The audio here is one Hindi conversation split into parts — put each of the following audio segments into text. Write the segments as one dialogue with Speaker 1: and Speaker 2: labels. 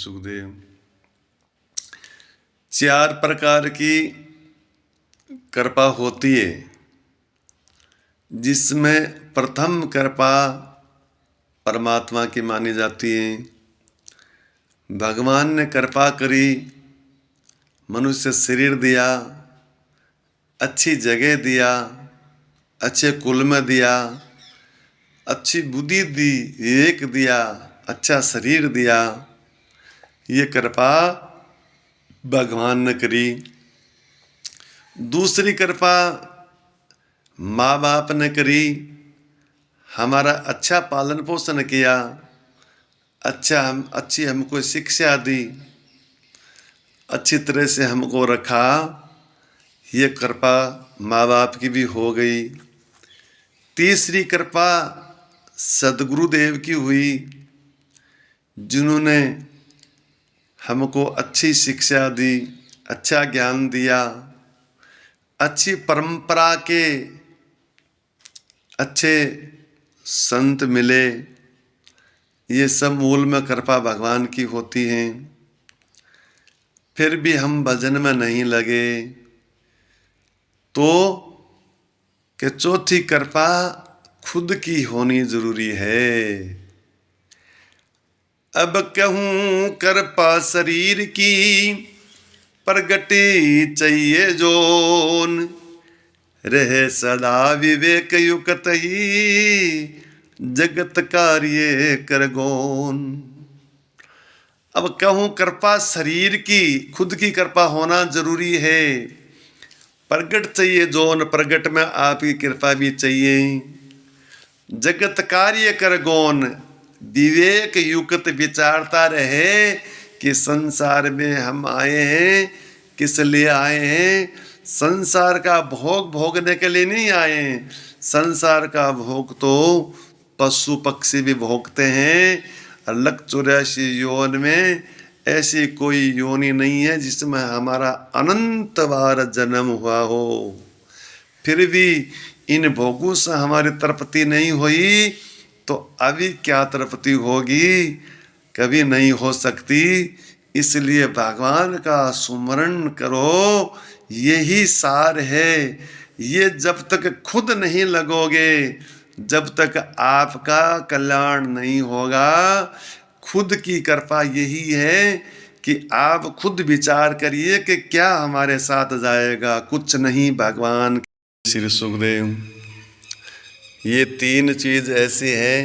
Speaker 1: सुखदेव। 4 प्रकार की कृपा होती है, जिसमें प्रथम कृपा परमात्मा की मानी जाती है। भगवान ने कृपा करी, मनुष्य शरीर दिया, अच्छी जगह दिया, अच्छे कुल में दिया, अच्छी बुद्धि दी, विवेक दिया, अच्छा शरीर दिया। ये कृपा भगवान ने करी। दूसरी कृपा माँ बाप ने करी, हमारा अच्छा पालन पोषण किया, अच्छी हमको शिक्षा दी, अच्छी तरह से हमको रखा। ये कृपा माँ बाप की भी हो गई। तीसरी कृपा सदगुरुदेव की हुई, जिन्होंने हमको अच्छी शिक्षा दी, अच्छा ज्ञान दिया, अच्छी परंपरा के अच्छे संत मिले। ये सब मूल में कृपा भगवान की होती है। फिर भी हम भजन में नहीं लगे तो कि चौथी कृपा खुद की होनी जरूरी है। अब कहूँ कृपा शरीर की, प्रगति चाहिए जोन, रहे सदा विवेक युक्त ही, जगत कार्य कर गौन। अब कहूँ कृपा शरीर की, खुद की कृपा होना जरूरी है। प्रगट चाहिए जोन, प्रगट में आपकी कृपा भी चाहिए। जगत कार्य कर गौन, विवेक युक्त विचारता रहे कि संसार में हम आए हैं, किस लिए आए हैं। संसार का भोग भोगने के लिए नहीं आए हैं। संसार का भोग तो पशु पक्षी भी भोगते हैं। अलग 84 योन में ऐसी कोई योनि नहीं है जिसमें हमारा अनंत बार जन्म हुआ हो, फिर भी इन भोगों से हमारी तृप्ति नहीं हुई तो अभी क्या तृप्ति होगी, कभी नहीं हो सकती। इसलिए भगवान का सुमरण करो, यही सार है। ये जब तक खुद नहीं लगोगे, जब तक आपका कल्याण नहीं होगा। खुद की कृपा यही है कि आप खुद विचार करिए कि क्या हमारे साथ जाएगा, कुछ नहीं भगवान। श्री सुखदेव, ये 3 चीज ऐसी हैं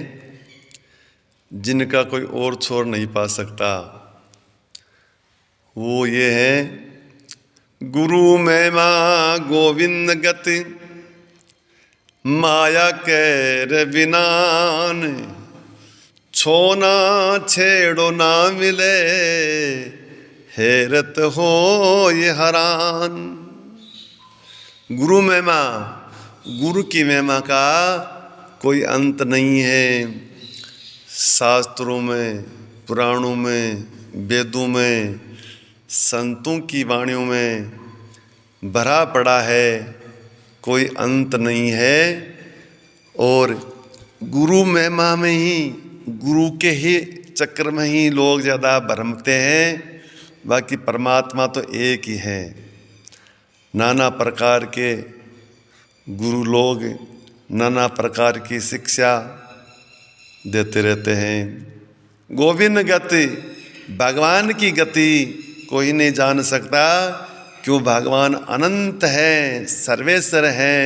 Speaker 1: जिनका कोई और छोड़ नहीं पा सकता। वो ये है, गुरु महिमा गोविंद गति, माया कैर विनान, छोना छेड़ो ना मिले, हैरत हो ये हरान। गुरु महिमा, गुरु की महिमा का कोई अंत नहीं है। शास्त्रों में, पुराणों में, वेदों में, संतों की वाणियों में भरा पड़ा है, कोई अंत नहीं है। और गुरु महिमा में ही, गुरु के ही चक्र में ही लोग ज़्यादा भ्रमते हैं। बाकी परमात्मा तो एक ही है। नाना प्रकार के गुरु लोग नाना प्रकार की शिक्षा देते रहते हैं। गोविंद गति, भगवान की गति कोई नहीं जान सकता, क्यों भगवान अनंत है, सर्वेश्वर है।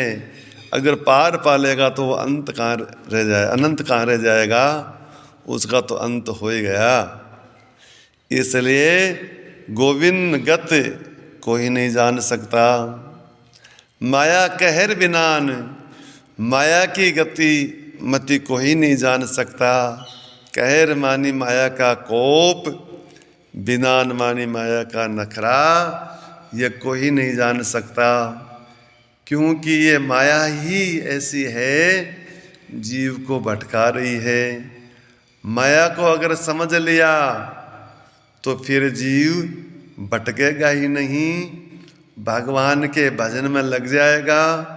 Speaker 1: अगर पार पालेगा तो वो अंत कहाँ रह जाए, अनंत कहाँ रह जाएगा, उसका तो अंत हो ही गया। इसलिए गोविंद गति कोई नहीं जान सकता। माया कहर विनान, माया की गति मति कोई नहीं जान सकता। कहर मानी माया का कोप, विनान मानी माया का नखरा, ये कोई नहीं जान सकता। क्योंकि ये माया ही ऐसी है, जीव को भटका रही है। माया को अगर समझ लिया तो फिर जीव भटकेगा ही नहीं, भगवान के भजन में लग जाएगा।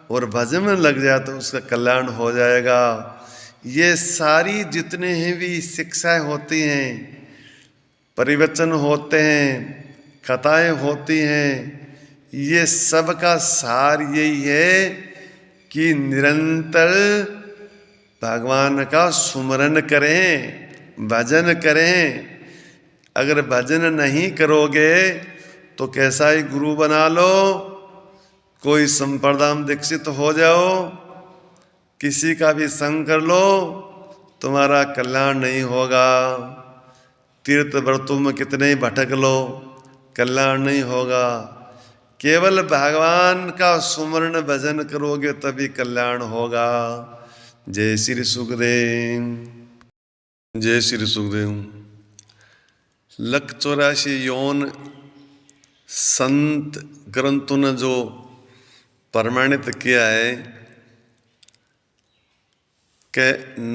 Speaker 1: और भजन में लग जाए तो उसका कल्याण हो जाएगा। ये सारी जितने भी शिक्षाएं होती हैं, परिवचन होते हैं, कथाएं होती हैं, ये सब का सार यही है कि निरंतर भगवान का सुमरन करें, भजन करें। अगर भजन नहीं करोगे तो कैसा ही गुरु बना लो, कोई संप्रदाय में दीक्षित हो जाओ, किसी का भी संग कर लो, तुम्हारा कल्याण नहीं होगा। तीर्थ व्रतों में कितने ही भटक लो, कल्याण नहीं होगा। केवल भगवान का सुमरण भजन करोगे तभी कल्याण होगा। जय श्री सुखदेव, जय श्री सुखदेव। 184 यौन संत ग्रंथों ने जो प्रमाणित किया है कि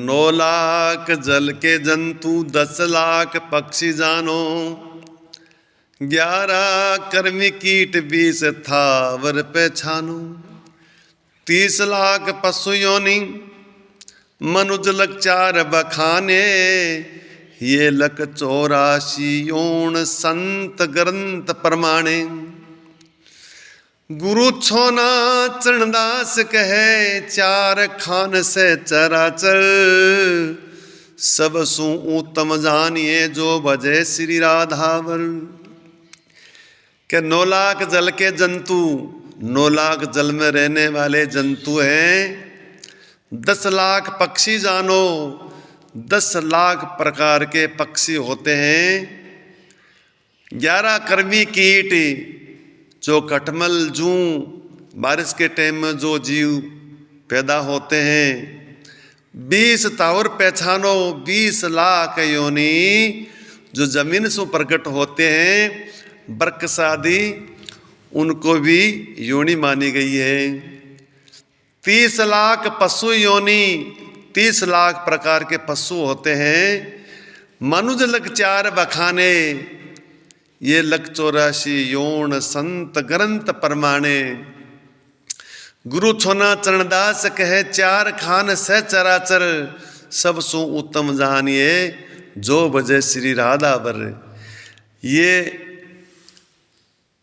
Speaker 1: 9 लाख जल के जंतु, 10 लाख पक्षी जानो, 11 कर्मी कीट 20 थावर पहचानो, 30 लाख पशु योनि, मनुज लग 4 बखाने, ये 184 यौन संत ग्रंथ प्रमाणे। गुरु छोना चरणदास कहे, 4 खान से चराचर, सब सु उत्तम जानिए जो भजे श्री राधावर। के 9 लाख जल के जंतु, 9 लाख जल में रहने वाले जंतु हैं। 10 लाख पक्षी जानो, 10 लाख प्रकार के पक्षी होते हैं। 11 कर्मी कीट, जो खटमल जूं बारिश के टाइम में जो जीव पैदा होते हैं। 20 तावर पहचानो, 20 लाख योनि जो जमीन से प्रकट होते हैं, बरकसादी, उनको भी योनि मानी गई है। 30 लाख पशु योनि, 30 लाख प्रकार के पशु होते हैं। मनुज लग 4 बखाने, ये 184 यौन संत ग्रंथ प्रमाणे। गुरु छोना चरणदास कहे, 4 खान सह चराचर, सब सु उत्तम जानिए जो बजे श्री राधा वर। ये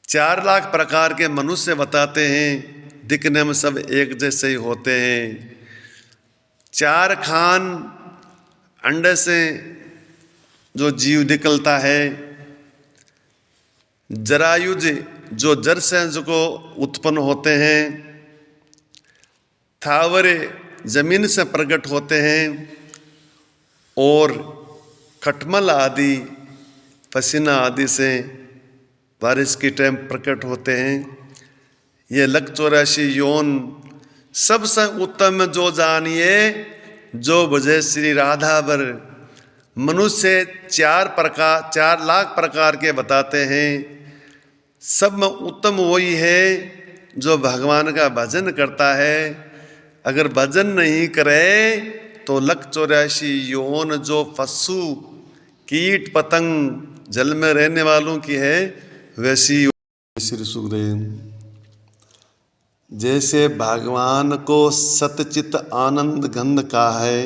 Speaker 1: 4 लाख प्रकार के मनुष्य बताते हैं, दिखने में सब एक जैसे ही होते हैं। 4 खान अंडे से जो जीव निकलता है, जरायुज जो जर से को उत्पन्न होते हैं, थावरे जमीन से प्रकट होते हैं, और खटमल आदि पसीना आदि से बारिश के टाइम प्रकट होते हैं। ये 184 यौन सबसे उत्तम जो जानिए जो बजे श्री राधावर। मनुष्य 4 लाख प्रकार के बताते हैं, सब में उत्तम वही है जो भगवान का भजन करता है। अगर भजन नहीं करे तो 184 यौन जो पशु कीट पतंग जल में रहने वालों की है, वैसी। श्री सुखदेव, जैसे भगवान को सतचित आनंद गंध का है,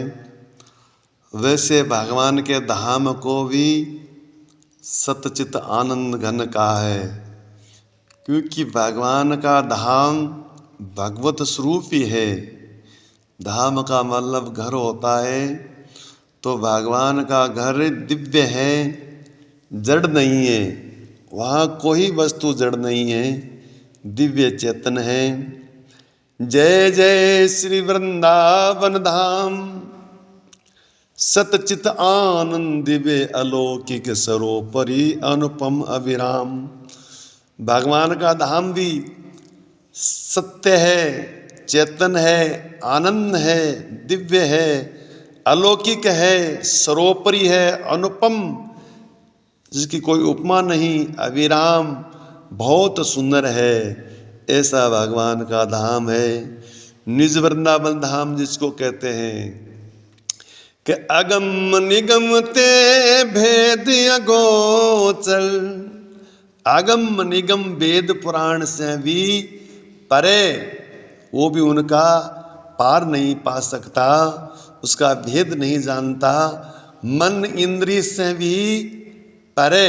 Speaker 1: वैसे भगवान के धाम को भी सतचित आनंद घन का है। क्योंकि भगवान का धाम भगवत स्वरूप ही है। धाम का मतलब घर होता है, तो भगवान का घर दिव्य है, जड़ नहीं है। वहाँ कोई वस्तु जड़ नहीं है, दिव्य चेतन है। जय जय श्री वृंदावन धाम, सतचित आनंद दिव्य अलौकिक सरोपरि अनुपम अविराम। भगवान का धाम भी सत्य है, चेतन है, आनंद है, दिव्य है, अलौकिक है, सरोपरि है, अनुपम, जिसकी कोई उपमा नहीं, अविराम, बहुत सुंदर है। ऐसा भगवान का धाम है। निज वृंदावन धाम जिसको कहते हैं कि अगम निगम ते भेद अगोचर। आगम निगम वेद पुराण से भी परे, वो भी उनका पार नहीं पा सकता, उसका भेद नहीं जानता। मन इंद्रिय से भी परे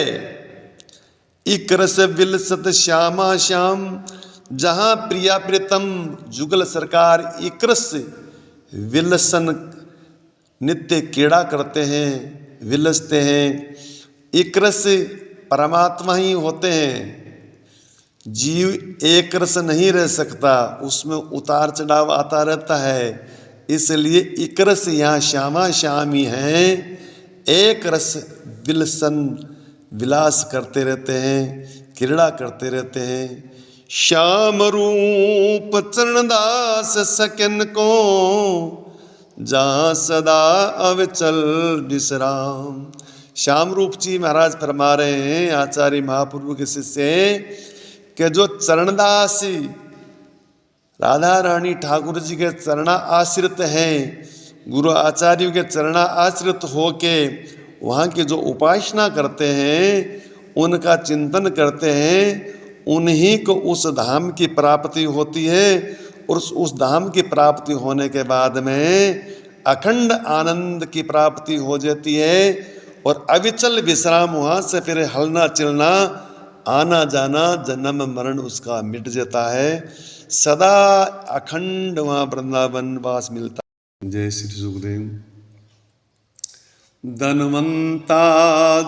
Speaker 1: इक रस विलसत श्यामा श्याम। जहाँ प्रिया प्रीतम जुगल सरकार एक रस विलसन नित्य क्रीड़ा करते हैं, विलसते हैं। एक रस परमात्मा ही होते हैं। जीव एक रस नहीं रह सकता, उसमें उतार चढ़ाव आता रहता है। इसलिए एक रस यहाँ श्यामा श्याम ही हैं। एक रस विलसन विलास करते रहते हैं, क्रीड़ा करते रहते हैं। श्याम रूप चरणदास सकन को, जहाँ सदा अविचल विश्राम। श्याम रूप जी महाराज फरमा रहे हैं, आचार्य महाप्रभु के शिष्य, कि जो चरणदासी राधा रानी ठाकुर जी के चरणा आश्रित हैं, गुरु आचार्यों के चरणा आश्रित होके वहाँ की जो उपासना करते हैं, उनका चिंतन करते हैं, उन्हीं को उस धाम की प्राप्ति होती है। और उस धाम की प्राप्ति होने के बाद में अखंड आनंद की प्राप्ति हो जाती है। और अविचल विश्राम, वहाँ से फिर हलना चलना, आना जाना, जन्म मरण उसका मिट जाता है। सदा अखंड वहाँ वृंदावन वास मिलता है। जय श्री सुखदेव। धनवंता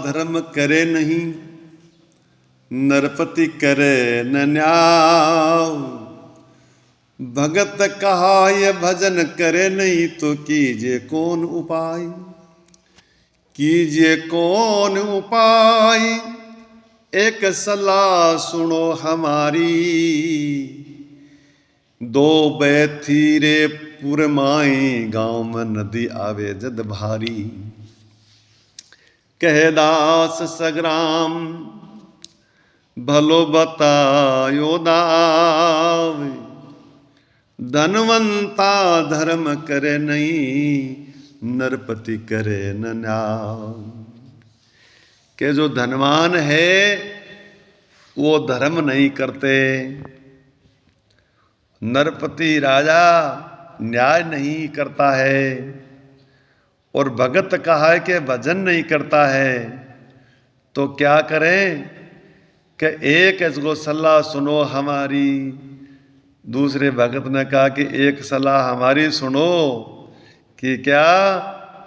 Speaker 1: धर्म करे नहीं, नरपति करे न न्याय। भगत कहा ये भजन करे नहीं, तो कीजिए कौन उपाय। कीजिए कौन उपाय, एक सलाह सुनो हमारी। दो बैथी रे पुरमाई, गाँव में नदी आवे जद भारी। कहे दास सग्राम भलो बतायो दाव। धनवंता धर्म करे नहीं, नरपति करे न न्याय। के जो धनवान है वो धर्म नहीं करते, नरपति राजा न्याय नहीं करता है, और भगत कहा है कि भजन नहीं करता है। तो क्या करें कि एक इसको सलाह सुनो हमारी। दूसरे भगत ने कहा कि एक सलाह हमारी सुनो, कि क्या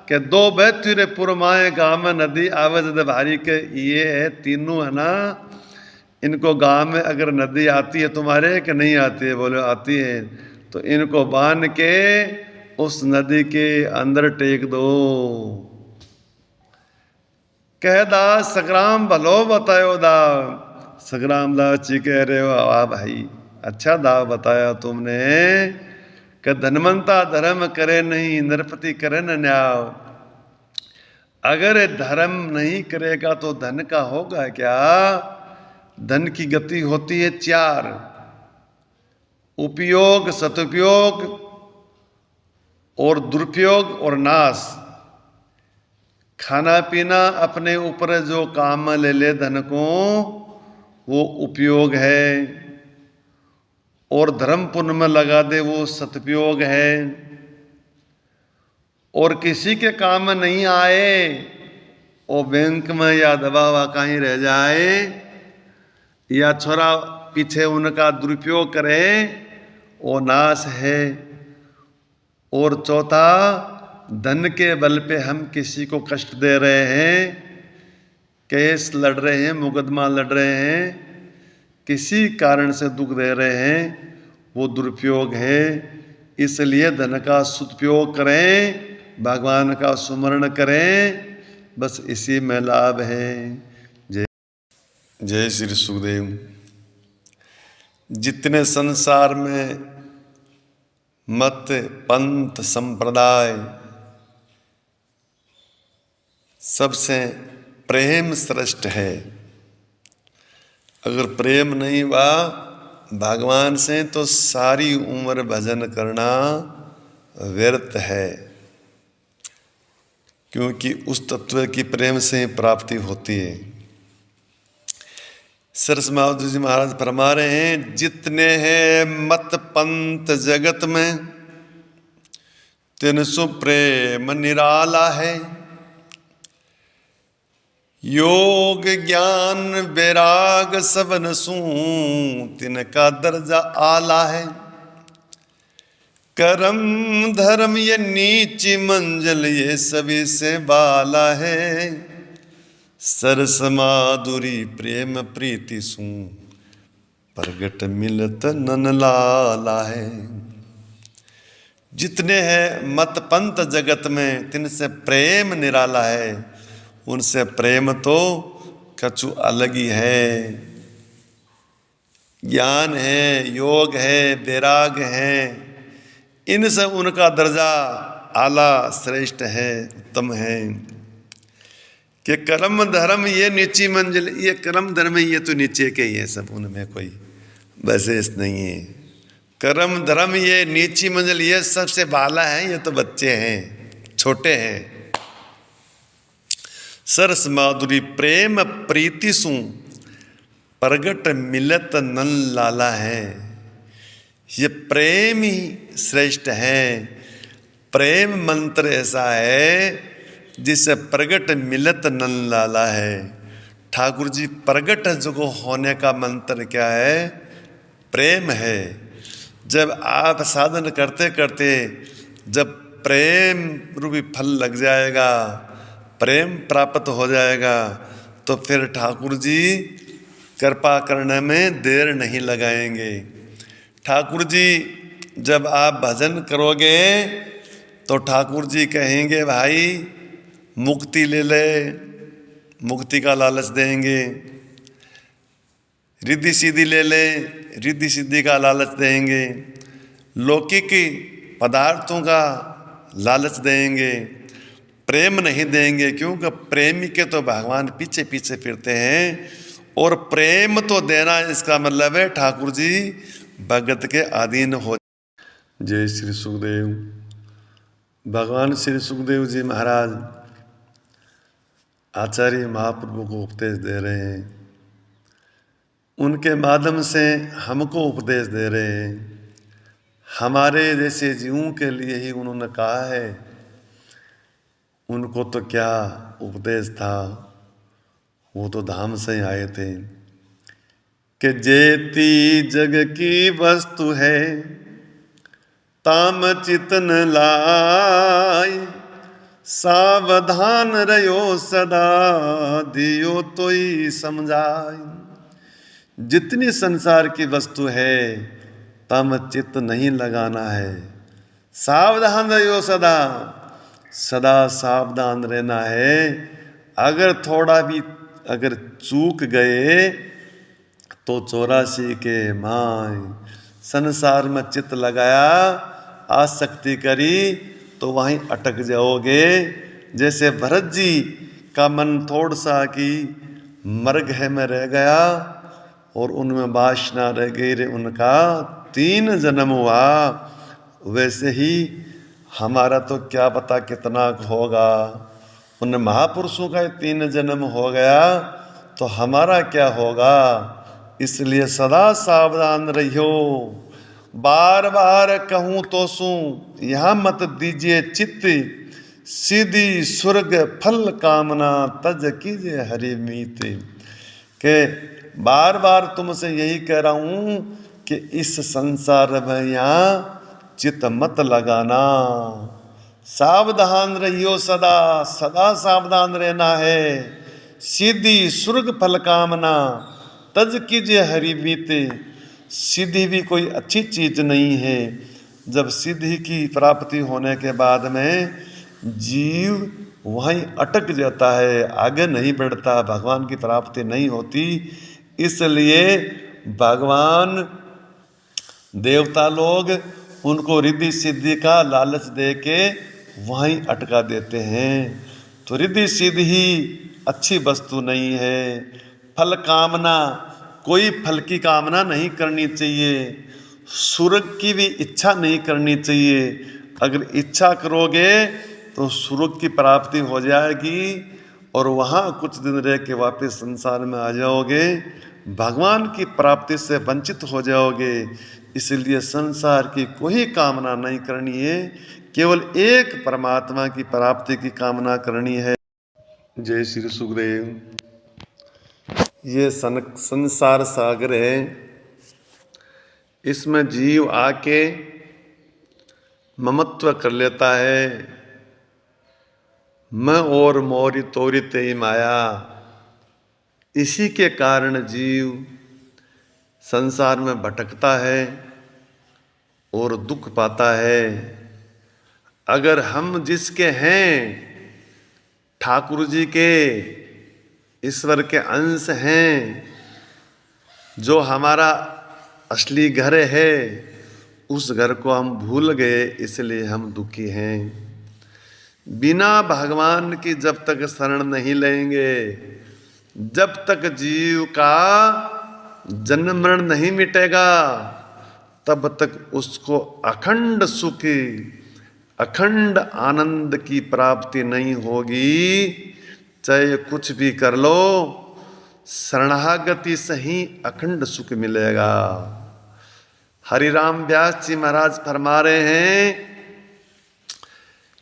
Speaker 1: कि दो बैतुरे पुरमाए गाँव में नदी आवाज भारी के। ये है तीनों है ना, इनको गाँव में अगर नदी आती है तुम्हारे कि नहीं आती है? बोले आती है। तो इनको बांध के उस नदी के अंदर टेक दो। कह दास सग्राम भलो बतायो दाव। सग्राम दास जी कह रहे हो, वाह भाई अच्छा दाव बताया तुमने, कि धनवंता धर्म करे नहीं, नरपति करे न न्याय। अगर धर्म नहीं करेगा तो धन का होगा क्या? धन की गति होती है चार: उपयोग, सदुपयोग और दुरुपयोग और नाश। खाना पीना अपने ऊपर जो काम ले ले धन को, वो उपयोग है। और धर्म पुण्य में लगा दे, वो सदुपयोग है। और किसी के काम में नहीं आए, वो बैंक में या दबा कहीं रह जाए, या छोरा पीछे उनका दुरुपयोग करे, वो नाश है। और चौथा, धन के बल पे हम किसी को कष्ट दे रहे हैं, केस लड़ रहे हैं, मुकदमा लड़ रहे हैं, किसी कारण से दुख दे रहे हैं, वो दुरुपयोग है। इसलिए धन का सदुपयोग करें, भगवान का सुमरण करें, बस इसी में लाभ है। जय जय श्री सुखदेव। जितने संसार में मत, पंथ, संप्रदाय, सबसे प्रेम श्रेष्ठ है। अगर प्रेम नहीं हुआ भगवान से तो सारी उम्र भजन करना व्यर्थ है, क्योंकि उस तत्व की प्रेम से ही प्राप्ति होती है। सरस माधव जी महाराज फरमा रहे हैं, जितने हैं मत पंथ जगत में, तिन सु प्रेम निराला है। योग ज्ञान वैराग सबन सूं तिनका दर्जा आला है। कर्म धर्म ये नीची मंजिल ये सभी से बाला है। सरस माधुरी प्रेम प्रीति सूं प्रगट मिलत नन लाला है। जितने हैं मत पंथ जगत में तिनसे प्रेम निराला है। उनसे प्रेम तो कछु अलग ही है। ज्ञान है, योग है, वैराग है, इनसे उनका दर्जा आला श्रेष्ठ है, उत्तम है। कि कर्म धर्म ये नीची मंजिल, ये कर्म धर्म ये तो नीचे के ही है सब, उनमें कोई विशेष नहीं है। कर्म धर्म ये नीची मंजिल ये सबसे बाला है, ये तो बच्चे हैं, छोटे हैं। सरस माधुरी प्रेम प्रीति सूं प्रगट मिलत नन लाला है। ये प्रेम ही श्रेष्ठ है। प्रेम मंत्र ऐसा है जिसे प्रगट मिलत नन लाला है। ठाकुर जी प्रगट जो होने का मंत्र क्या है? प्रेम है। जब आप साधन करते करते जब प्रेम रूपी फल लग जाएगा, प्रेम प्राप्त हो जाएगा, तो फिर ठाकुर जी कृपा करने में देर नहीं लगाएंगे। ठाकुर जी जब आप भजन करोगे तो ठाकुर जी कहेंगे भाई मुक्ति ले ले, मुक्ति का लालच देंगे। रिद्धि सिद्धि ले ले, रिद्धि सिद्धि का लालच देंगे। लौकिक पदार्थों का लालच देंगे, प्रेम नहीं देंगे। क्योंकि प्रेमी के तो भगवान पीछे पीछे फिरते हैं। और प्रेम तो देना, इसका मतलब है ठाकुर जी भगत के अधीन हो। जय श्री सुखदेव। भगवान श्री सुखदेव जी महाराज आचार्य महाप्रभु को उपदेश दे रहे हैं। उनके माध्यम से हमको उपदेश दे रहे हैं। हमारे जैसे जीवों के लिए ही उन्होंने कहा है। उनको तो क्या उपदेश था, वो तो धाम से ही आए थे कि जेती जग की वस्तु है ताम चितन लाई। सावधान रहो सदा दियो तो ही समझाई। जितनी संसार की वस्तु है तम चित्त नहीं लगाना है। सावधान रहो सदा, सदा सावधान रहना है। अगर थोड़ा भी अगर चूक गए तो 84 के माय। संसार में चित्त लगाया, आसक्ति करी तो वहीं अटक जाओगे। जैसे भरत जी का मन थोड़ा सा कि मर्ग में रह गया और उनमें वासना रह गई, उनका 3 जन्म हुआ। वैसे ही हमारा तो क्या पता कितना होगा। उन महापुरुषों का 3 जन्म हो गया तो हमारा क्या होगा। इसलिए सदा सावधान रहियो। बार बार कहूँ तो सुन, यहाँ मत दीजिए चित्त। सीधी स्वर्ग फल कामना तज कीजिए हरि मीत। के बार बार तुमसे यही कह रहा हूँ कि इस संसार में यहाँ चित्त मत लगाना। सावधान रहियो सदा, सदा सावधान रहना है। सीधी स्वर्ग फल कामना तज कीजिए हरि बीते। सिद्धि भी कोई अच्छी चीज नहीं है। जब सिद्धि की प्राप्ति होने के बाद में जीव वहीं अटक जाता है, आगे नहीं बढ़ता, भगवान की प्राप्ति नहीं होती। इसलिए भगवान देवता लोग उनको रिद्धि सिद्धि का लालच दे के वहीं अटका देते हैं। तो रिद्धि सिद्धि अच्छी वस्तु नहीं है। फल कामना, कोई फल की कामना नहीं करनी चाहिए। स्वर्ग की भी इच्छा नहीं करनी चाहिए। अगर इच्छा करोगे तो स्वर्ग की प्राप्ति हो जाएगी और वहाँ कुछ दिन रह के वापस संसार में आ जाओगे, भगवान की प्राप्ति से वंचित हो जाओगे। इसलिए संसार की कोई कामना नहीं करनी है, केवल एक परमात्मा की प्राप्ति की कामना करनी है। जय श्री सुखदेव। ये संसार सागर है, इसमें जीव आके ममत्व कर लेता है। मैं और मोरी तोरी तेरी माया। इसी के कारण जीव संसार में भटकता है और दुख पाता है। अगर हम जिसके हैं, ठाकुर जी के, ईश्वर के अंश हैं, जो हमारा असली घर है, उस घर को हम भूल गए, इसलिए हम दुखी हैं। बिना भगवान की जब तक शरण नहीं लेंगे, जब तक जीव का जन्म मरण नहीं मिटेगा, तब तक उसको अखंड सुख, अखंड आनंद की प्राप्ति नहीं होगी। चाहे कुछ भी कर लो, शरणागति से ही अखंड सुख मिलेगा। हरिराम व्यास जी महाराज फरमा रहे हैं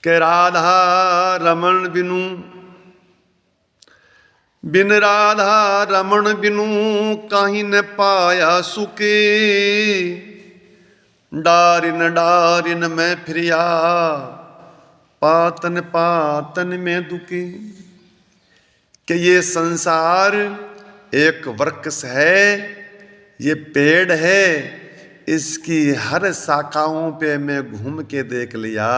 Speaker 1: कि राधा रमण बिनु, बिन राधा रमण बिनु कहीं न पाया सुखे। डारिन डारिन में फिरिया, पातन पातन में दुखी। कि ये संसार एक वृक्ष है, ये पेड़ है, इसकी हर शाखाओं पे मैं घूम के देख लिया,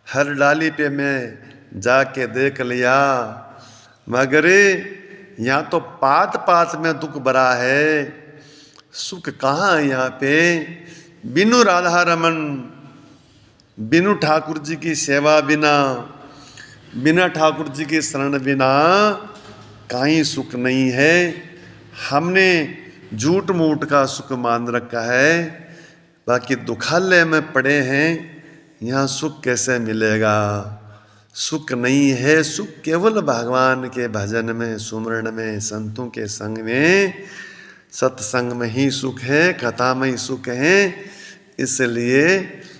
Speaker 1: हर डाली पे मैं जाके देख लिया, मगर यहाँ तो पात पात में दुख भरा है, सुख कहाँ है यहाँ पे। बिनु राधा रमन, बिनु ठाकुर जी की सेवा बिना, बिना ठाकुर जी के शरण बिना कहीं सुख नहीं है। हमने झूठ मूठ का सुख मान रखा है, बाकी दुखालय में पड़े हैं, यहाँ सुख कैसे मिलेगा। सुख नहीं है, सुख केवल भगवान के भजन में, सुमरण में, संतों के संग में, सत्संग में ही सुख है, कथा में ही सुख है। इसलिए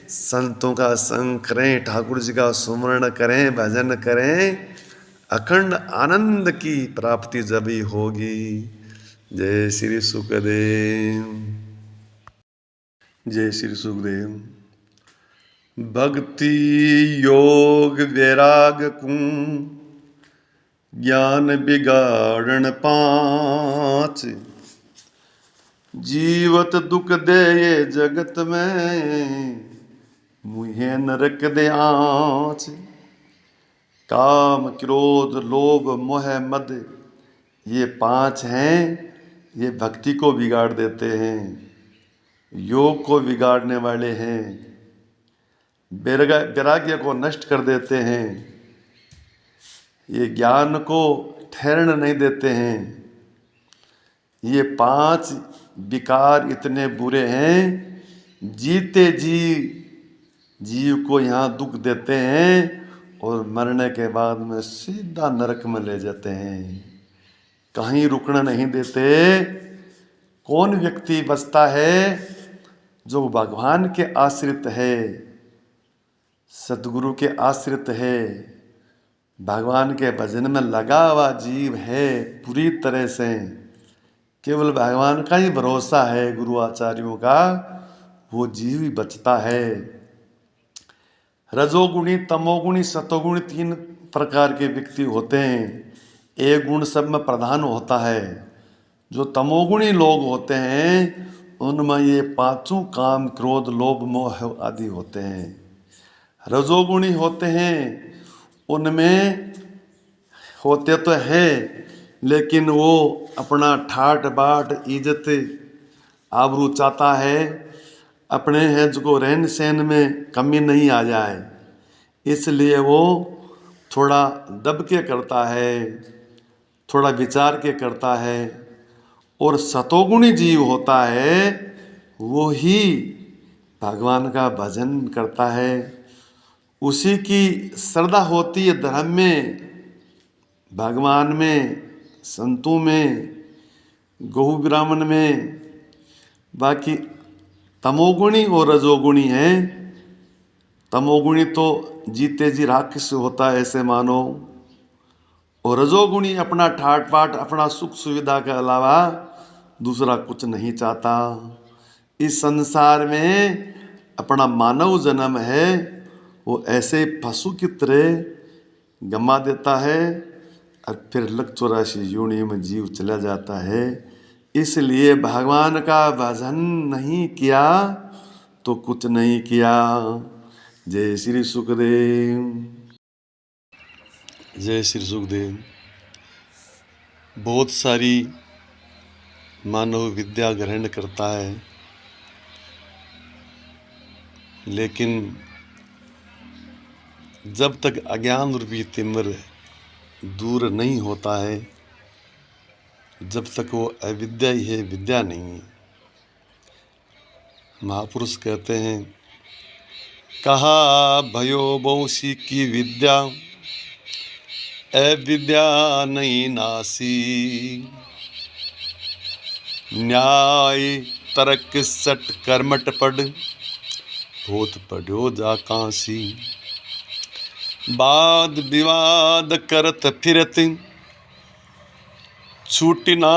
Speaker 1: संतों का संग करें, ठाकुर जी का सुमरण करें, भजन करें, अखंड आनंद की प्राप्ति जब ही होगी। जय श्री सुखदेव। जय श्री सुखदेव। भक्ति योग वैराग को ज्ञान बिगाड़न पांच, जीवत दुख दे ये जगत में, मुहे नरक दे आँच। काम क्रोध लोभ मोह मद, ये पांच हैं, ये भक्ति को बिगाड़ देते हैं, योग को बिगाड़ने वाले हैं, वैराग्य को नष्ट कर देते हैं, ये ज्ञान को ठहरने नहीं देते हैं। ये पांच विकार इतने बुरे हैं, जीते जी जीव को यहाँ दुख देते हैं और मरने के बाद में सीधा नरक में ले जाते हैं, कहीं रुकना नहीं देते। कौन व्यक्ति बचता है जो भगवान के आश्रित है, सद्गुरु के आश्रित है, भगवान के भजन में लगा हुआ जीव है पूरी तरह से, केवल भगवान का ही भरोसा है, गुरु आचार्यों का, वो जीव ही बचता है। रजोगुणी, तमोगुणी, सतोगुणी तीन प्रकार के व्यक्ति होते हैं। एक गुण सब में प्रधान होता है। जो तमोगुणी लोग होते हैं उनमें ये पांचों काम क्रोध लोभ मोह आदि होते हैं। रजोगुणी होते हैं उनमें होते तो है, लेकिन वो अपना ठाट बाट इज्जत आबरू चाहता है, अपने हैं जो रहन सहन में कमी नहीं आ जाए, इसलिए वो थोड़ा दब के करता है, थोड़ा विचार के करता है। और सतोगुणी जीव होता है वो ही भगवान का भजन करता है, उसी की श्रद्धा होती है धर्म में, भगवान में, संतों में, गौ ब्राह्मण में। बाकी तमोगुणी और रजोगुणी है। तमोगुणी तो जीते जी राक्षस होता है ऐसे मानो, और रजोगुणी अपना ठाट बाट, अपना सुख सुविधा के अलावा दूसरा कुछ नहीं चाहता। इस संसार में अपना मानव जन्म है वो ऐसे पशु की तरह गमा देता है और फिर लख 84 योनि में जीव चला जाता है। इसलिए भगवान का भजन नहीं किया तो कुछ नहीं किया। जय श्री सुखदेव। जय श्री सुखदेव। बहुत सारी मानव विद्या ग्रहण करता है, लेकिन जब तक अज्ञान रूपी तिमिर दूर नहीं होता है, जब तक वो अविद्या ही है, विद्या नहीं है। महापुरुष कहते हैं, कहा भयो बहुसी की विद्या, अविद्या नहीं नासी। न्याय तर्क सट कर्मट पढ़, भूत पढ़ो जा कांसी। वाद विवाद करत फिरत, छूटना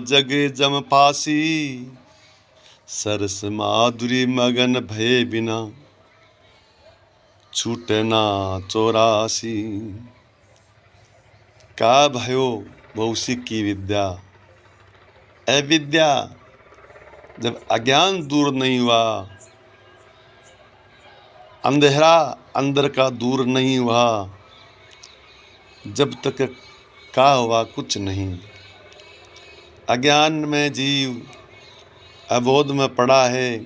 Speaker 1: जग जम फासी। सरस माधुरी मगन भय बिना, छूटना 84। का भयो बहुसी की विद्या, अविद्या जब अज्ञान दूर नहीं हुआ, अंधेरा अंदर का दूर नहीं हुआ, जब तक का हुआ कुछ नहीं। अज्ञान में जीव अबोध में पड़ा है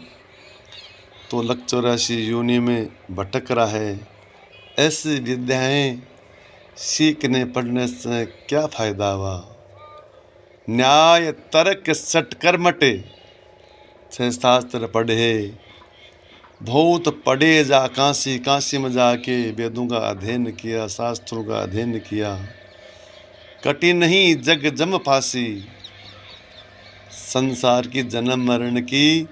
Speaker 1: तो लख 84 योनि में भटक रहा है। ऐसी विद्याएं सीखने पढ़ने से क्या फायदा हुआ। न्याय तर्क सट कर्मटे, 6 शास्त्र पढ़े, बहुत पढ़े जा काशी। काशी में जाके वेदों का अध्ययन किया, शास्त्रों का अध्ययन किया। कटी नहीं जग जम फांसी, संसार की जन्म मरण की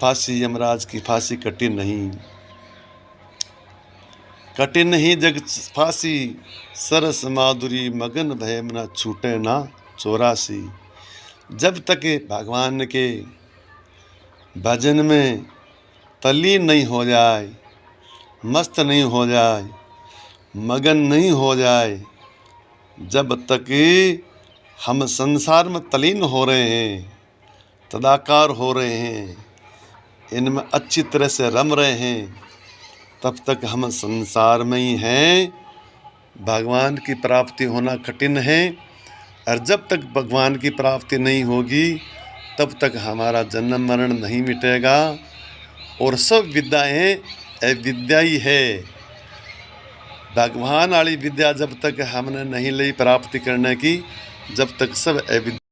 Speaker 1: फांसी, यमराज की फांसी कटी नहीं। कटी नहीं जग फांसी, सरस माधुरी मगन भय ना, छूटे ना 84। जब तक भगवान के भजन में तल्लीन नहीं हो जाए, मस्त नहीं हो जाए, मगन नहीं हो जाए, जब तक हम संसार में तल्लीन हो रहे हैं, तदाकार हो रहे हैं, इनमें अच्छी तरह से रम रहे हैं, तब तक हम संसार में ही हैं। भगवान की प्राप्ति होना कठिन है, और जब तक भगवान की प्राप्ति नहीं होगी तब तक हमारा जन्म मरण नहीं मिटेगा। और सब विद्याएं अविद्या ही है। भगवान वाली विद्या जब तक हमने नहीं ली प्राप्ति करने की, जब तक सब अविद्या।